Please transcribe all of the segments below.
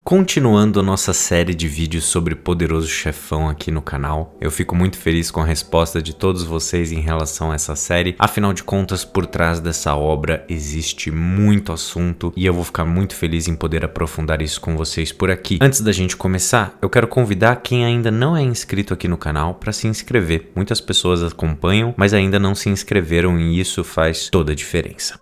Continuando nossa série de vídeos sobre Poderoso Chefão aqui no canal, eu fico muito feliz com a resposta de todos vocês em relação a essa série. Afinal de contas, por trás dessa obra existe muito assunto e eu vou ficar muito feliz em poder aprofundar isso com vocês por aqui. Antes da gente começar, eu quero convidar quem ainda não é inscrito aqui no canal para se inscrever. Muitas pessoas acompanham, mas ainda não se inscreveram e isso faz toda a diferença.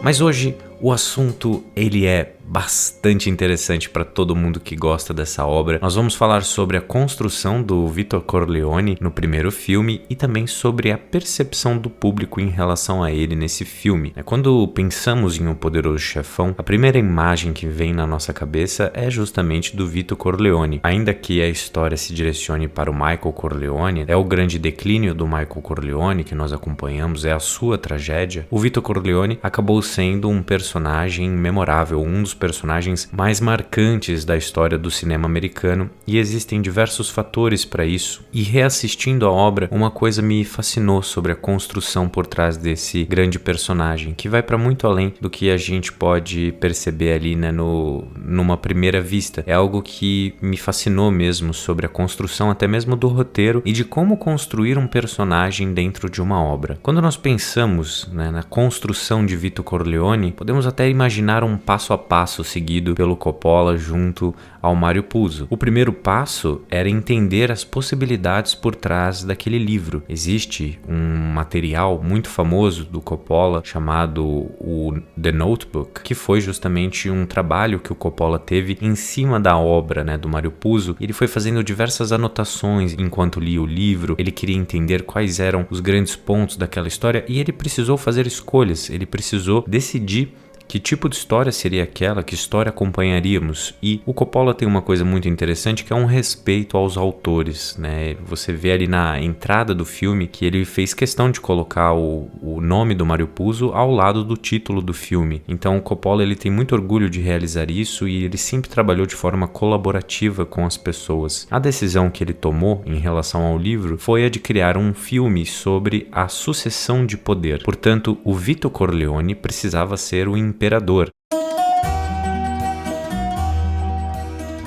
Mas hoje o assunto ele é bastante interessante para todo mundo que gosta dessa obra. Nós vamos falar sobre a construção do Vito Corleone no primeiro filme e também sobre a percepção do público em relação a ele nesse filme. Quando pensamos em O Poderoso Chefão, a primeira imagem que vem na nossa cabeça é justamente do Vito Corleone. Ainda que a história se direcione para o Michael Corleone, é o grande declínio do Michael Corleone que nós acompanhamos, é a sua tragédia. O Vito Corleone acabou sendo um personagem memorável, um dos personagens mais marcantes da história do cinema americano, e existem diversos fatores para isso. E reassistindo a obra, uma coisa me fascinou sobre a construção por trás desse grande personagem, que vai para muito além do que a gente pode perceber ali, né, numa primeira vista. É algo que me fascinou mesmo sobre a construção até mesmo do roteiro e de como construir um personagem dentro de uma obra. Quando nós pensamos, né, na construção de Vito Corleone, podemos até imaginar um passo a passo seguido pelo Coppola junto ao Mario Puzo. O primeiro passo era entender as possibilidades por trás daquele livro. Existe um material muito famoso do Coppola chamado o The Notebook, que foi justamente um trabalho que o Coppola teve em cima da obra, né, do Mario Puzo. Ele foi fazendo diversas anotações enquanto lia o livro, ele queria entender quais eram os grandes pontos daquela história e ele precisou fazer escolhas, ele precisou decidir que tipo de história seria aquela, que história acompanharíamos. E o Coppola tem uma coisa muito interessante que é um respeito aos autores, né? Você vê ali na entrada do filme que ele fez questão de colocar o nome do Mario Puzo ao lado do título do filme. Então o Coppola ele tem muito orgulho de realizar isso e ele sempre trabalhou de forma colaborativa com as pessoas. A decisão que ele tomou em relação ao livro foi a de criar um filme sobre a sucessão de poder. Portanto, o Vito Corleone precisava ser o imperador.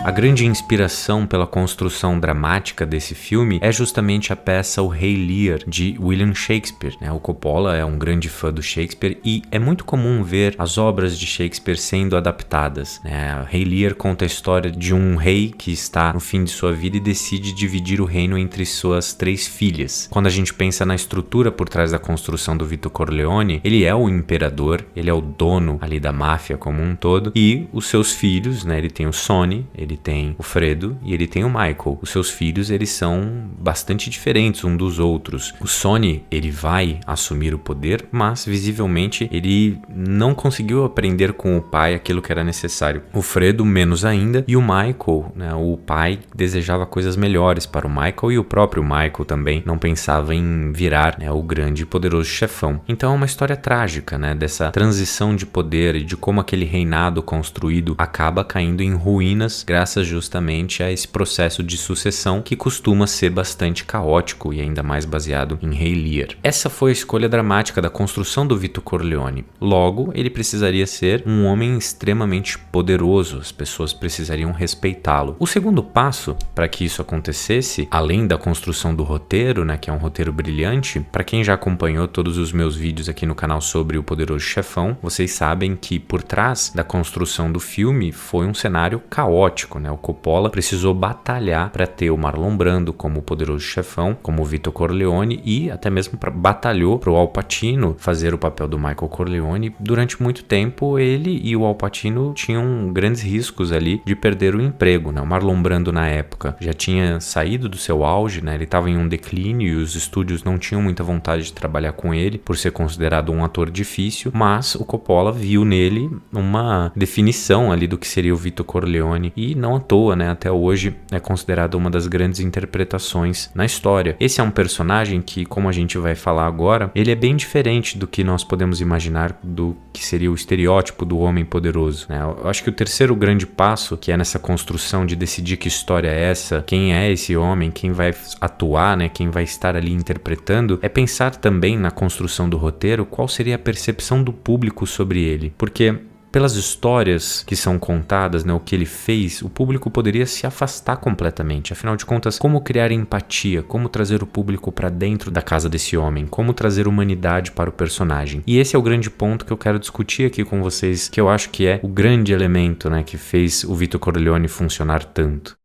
A grande inspiração pela construção dramática desse filme é justamente a peça O Rei Lear, de William Shakespeare, né? O Coppola é um grande fã do Shakespeare e é muito comum ver as obras de Shakespeare sendo adaptadas, né? O Rei Lear conta a história de um rei que está no fim de sua vida e decide dividir o reino entre suas 3 filhas. Quando a gente pensa na estrutura por trás da construção do Vito Corleone, ele é o imperador, ele é o dono ali da máfia como um todo, e os seus filhos, né? Ele tem o Sonny, ele tem o Fredo e ele tem o Michael. Os seus filhos, eles são bastante diferentes um dos outros. O Sonny, ele vai assumir o poder, mas visivelmente ele não conseguiu aprender com o pai aquilo que era necessário. O Fredo, menos ainda, e o Michael, né, o pai desejava coisas melhores para o Michael e o próprio Michael também não pensava em virar, né, o grande e poderoso chefão. Então é uma história trágica, né, dessa transição de poder e de como aquele reinado construído acaba caindo em ruínas graças justamente a esse processo de sucessão que costuma ser bastante caótico e ainda mais baseado em Rei Lear. Essa foi a escolha dramática da construção do Vito Corleone. Logo, ele precisaria ser um homem extremamente poderoso, as pessoas precisariam respeitá-lo. O segundo passo para que isso acontecesse, além da construção do roteiro, né, que é um roteiro brilhante, para quem já acompanhou todos os meus vídeos aqui no canal sobre O Poderoso Chefão, vocês sabem que por trás da construção do filme foi um cenário caótico, né? O Coppola precisou batalhar para ter o Marlon Brando como o poderoso chefão, como o Vito Corleone, e até mesmo batalhou para o Al Pacino fazer o papel do Michael Corleone. Durante muito tempo, ele e o Al Pacino tinham grandes riscos ali de perder o emprego, né? O Marlon Brando, na época, já tinha saído do seu auge, né? Ele estava em um declínio e os estúdios não tinham muita vontade de trabalhar com ele por ser considerado um ator difícil, mas o Coppola viu nele uma definição ali do que seria o Vito Corleone e não à toa, né, até hoje é considerado uma das grandes interpretações na história. Esse é um personagem que, como a gente vai falar agora, ele é bem diferente do que nós podemos imaginar do que seria o estereótipo do homem poderoso, né? Eu acho que o terceiro grande passo, que é nessa construção de decidir que história é essa, quem é esse homem, quem vai atuar, né, quem vai estar ali interpretando, é pensar também na construção do roteiro qual seria a percepção do público sobre ele, porque pelas histórias que são contadas, né, o que ele fez, o público poderia se afastar completamente. Afinal de contas, como criar empatia, como trazer o público para dentro da casa desse homem, como trazer humanidade para o personagem. E esse é o grande ponto que eu quero discutir aqui com vocês, que eu acho que é o grande elemento, né, que fez o Vito Corleone funcionar tanto.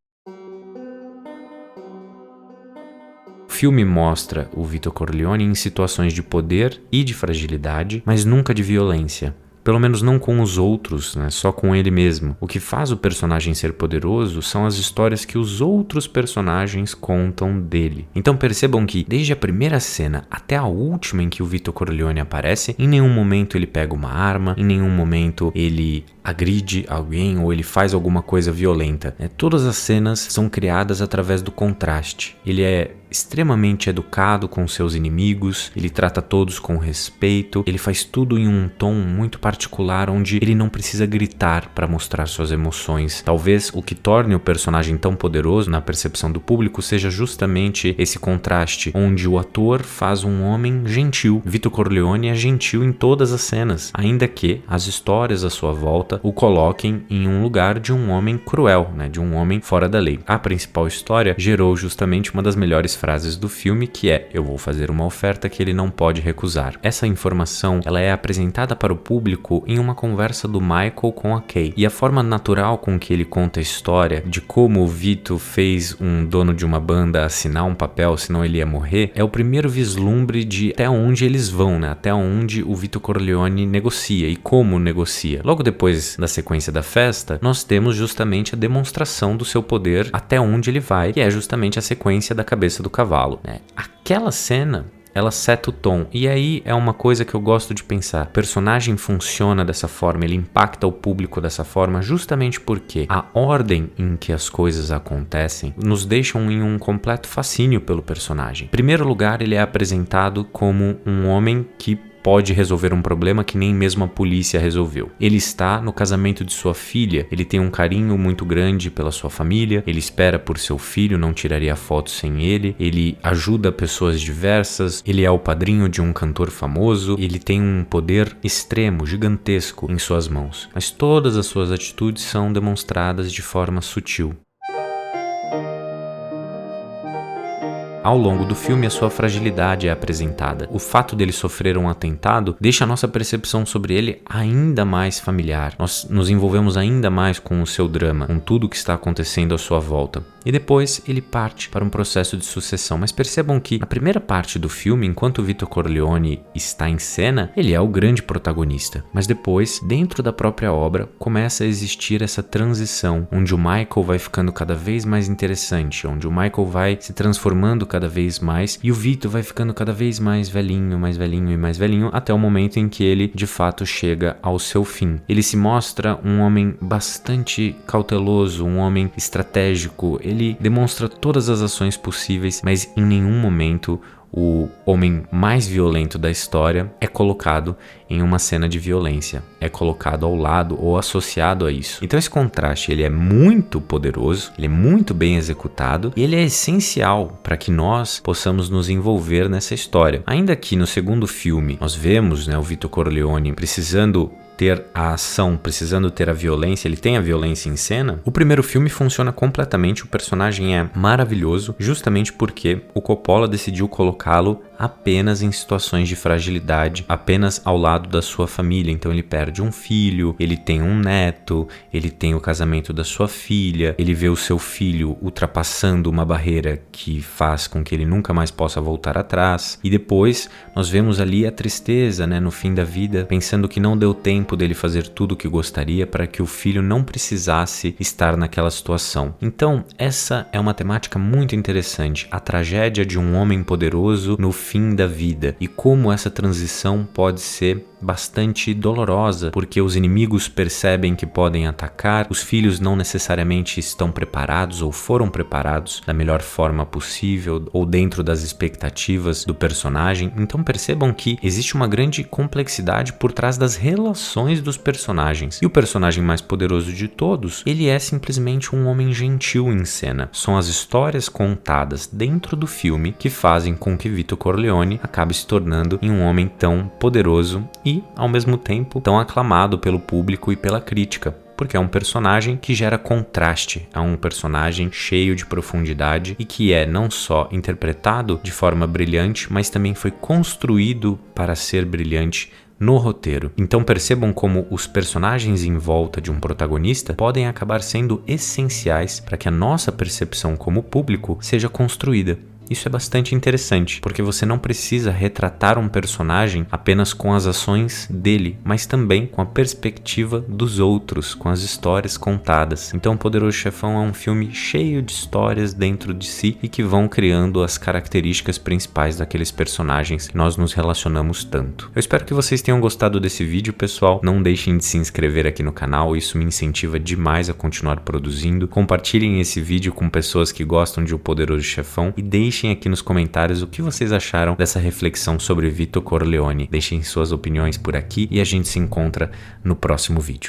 O filme mostra o Vito Corleone em situações de poder e de fragilidade, mas nunca de violência. Pelo menos não com os outros, né? Só com ele mesmo. O que faz o personagem ser poderoso são as histórias que os outros personagens contam dele. Então percebam que, desde a primeira cena até a última em que o Vito Corleone aparece, em nenhum momento ele pega uma arma, em nenhum momento ele agride alguém ou ele faz alguma coisa violenta. Todas as cenas são criadas através do contraste. Ele é extremamente educado com seus inimigos, ele trata todos com respeito, ele faz tudo em um tom muito particular onde ele não precisa gritar para mostrar suas emoções. Talvez o que torne o personagem tão poderoso na percepção do público seja justamente esse contraste, onde o ator faz um homem gentil. Vito Corleone é gentil em todas as cenas, ainda que as histórias à sua volta o coloquem em um lugar de um homem cruel, né, de um homem fora da lei. A principal história gerou justamente uma das melhores frases do filme, que é: eu vou fazer uma oferta que ele não pode recusar. Essa informação, ela é apresentada para o público em uma conversa do Michael com a Kay, e a forma natural com que ele conta a história de como o Vito fez um dono de uma banda assinar um papel, senão ele ia morrer, é o primeiro vislumbre de até onde eles vão, né? Até onde o Vito Corleone negocia e como negocia. Logo depois da sequência da festa, nós temos justamente a demonstração do seu poder até onde ele vai, que é justamente a sequência da cabeça do cavalo, né? Aquela cena, ela seta o tom, e aí é uma coisa que eu gosto de pensar. O personagem funciona dessa forma, ele impacta o público dessa forma justamente porque a ordem em que as coisas acontecem nos deixam em um completo fascínio pelo personagem. Em primeiro lugar, ele é apresentado como um homem que pode resolver um problema que nem mesmo a polícia resolveu. Ele está no casamento de sua filha, ele tem um carinho muito grande pela sua família, ele espera por seu filho, não tiraria foto sem ele, ele ajuda pessoas diversas, ele é o padrinho de um cantor famoso, ele tem um poder extremo, gigantesco em suas mãos. Mas todas as suas atitudes são demonstradas de forma sutil. Ao longo do filme, a sua fragilidade é apresentada. O fato dele sofrer um atentado deixa a nossa percepção sobre ele ainda mais familiar. Nós nos envolvemos ainda mais com o seu drama, com tudo o que está acontecendo à sua volta. E depois ele parte para um processo de sucessão. Mas percebam que na primeira parte do filme, enquanto Vito Corleone está em cena, ele é o grande protagonista. Mas depois, dentro da própria obra, começa a existir essa transição, onde o Michael vai ficando cada vez mais interessante, onde o Michael vai se transformando cada vez mais e o Vito vai ficando cada vez mais velhinho e mais velhinho, até o momento em que ele de fato chega ao seu fim. Ele se mostra um homem bastante cauteloso, um homem estratégico, ele demonstra todas as ações possíveis, mas em nenhum momento o homem mais violento da história é colocado em uma cena de violência, é colocado ao lado ou associado a isso. Então esse contraste, ele é muito poderoso, ele é muito bem executado e ele é essencial para que nós possamos nos envolver nessa história. Ainda que no segundo filme nós vemos, né, o Vito Corleone precisando ter a ação, precisando ter a violência, ele tem a violência em cena, o primeiro filme funciona completamente, o personagem é maravilhoso, justamente porque o Coppola decidiu colocá-lo apenas em situações de fragilidade, apenas ao lado da sua família. Então ele perde um filho, ele tem um neto, ele tem o casamento da sua filha, ele vê o seu filho ultrapassando uma barreira que faz com que ele nunca mais possa voltar atrás. E depois nós vemos ali a tristeza, né, no fim da vida, pensando que não deu tempo dele fazer tudo o que gostaria para que o filho não precisasse estar naquela situação. Então essa é uma temática muito interessante, a tragédia de um homem poderoso no fim da vida e como essa transição pode ser bastante dolorosa, porque os inimigos percebem que podem atacar, os filhos não necessariamente estão preparados ou foram preparados da melhor forma possível ou dentro das expectativas do personagem. Então percebam que existe uma grande complexidade por trás das relações dos personagens. E o personagem mais poderoso de todos, ele é simplesmente um homem gentil em cena. São as histórias contadas dentro do filme que fazem com que Vito Corleone acabe se tornando um homem tão poderoso e e, ao mesmo tempo, tão aclamado pelo público e pela crítica, porque é um personagem que gera contraste, é um personagem cheio de profundidade e que é não só interpretado de forma brilhante, mas também foi construído para ser brilhante no roteiro. Então percebam como os personagens em volta de um protagonista podem acabar sendo essenciais para que a nossa percepção como público seja construída. Isso é bastante interessante, porque você não precisa retratar um personagem apenas com as ações dele, mas também com a perspectiva dos outros, com as histórias contadas. Então, Poderoso Chefão é um filme cheio de histórias dentro de si e que vão criando as características principais daqueles personagens que nós nos relacionamos tanto. Eu espero que vocês tenham gostado desse vídeo, pessoal. Não deixem de se inscrever aqui no canal, isso me incentiva demais a continuar produzindo. Compartilhem esse vídeo com pessoas que gostam de O Poderoso Chefão e deixem aqui nos comentários o que vocês acharam dessa reflexão sobre Vito Corleone. Deixem suas opiniões por aqui e a gente se encontra no próximo vídeo.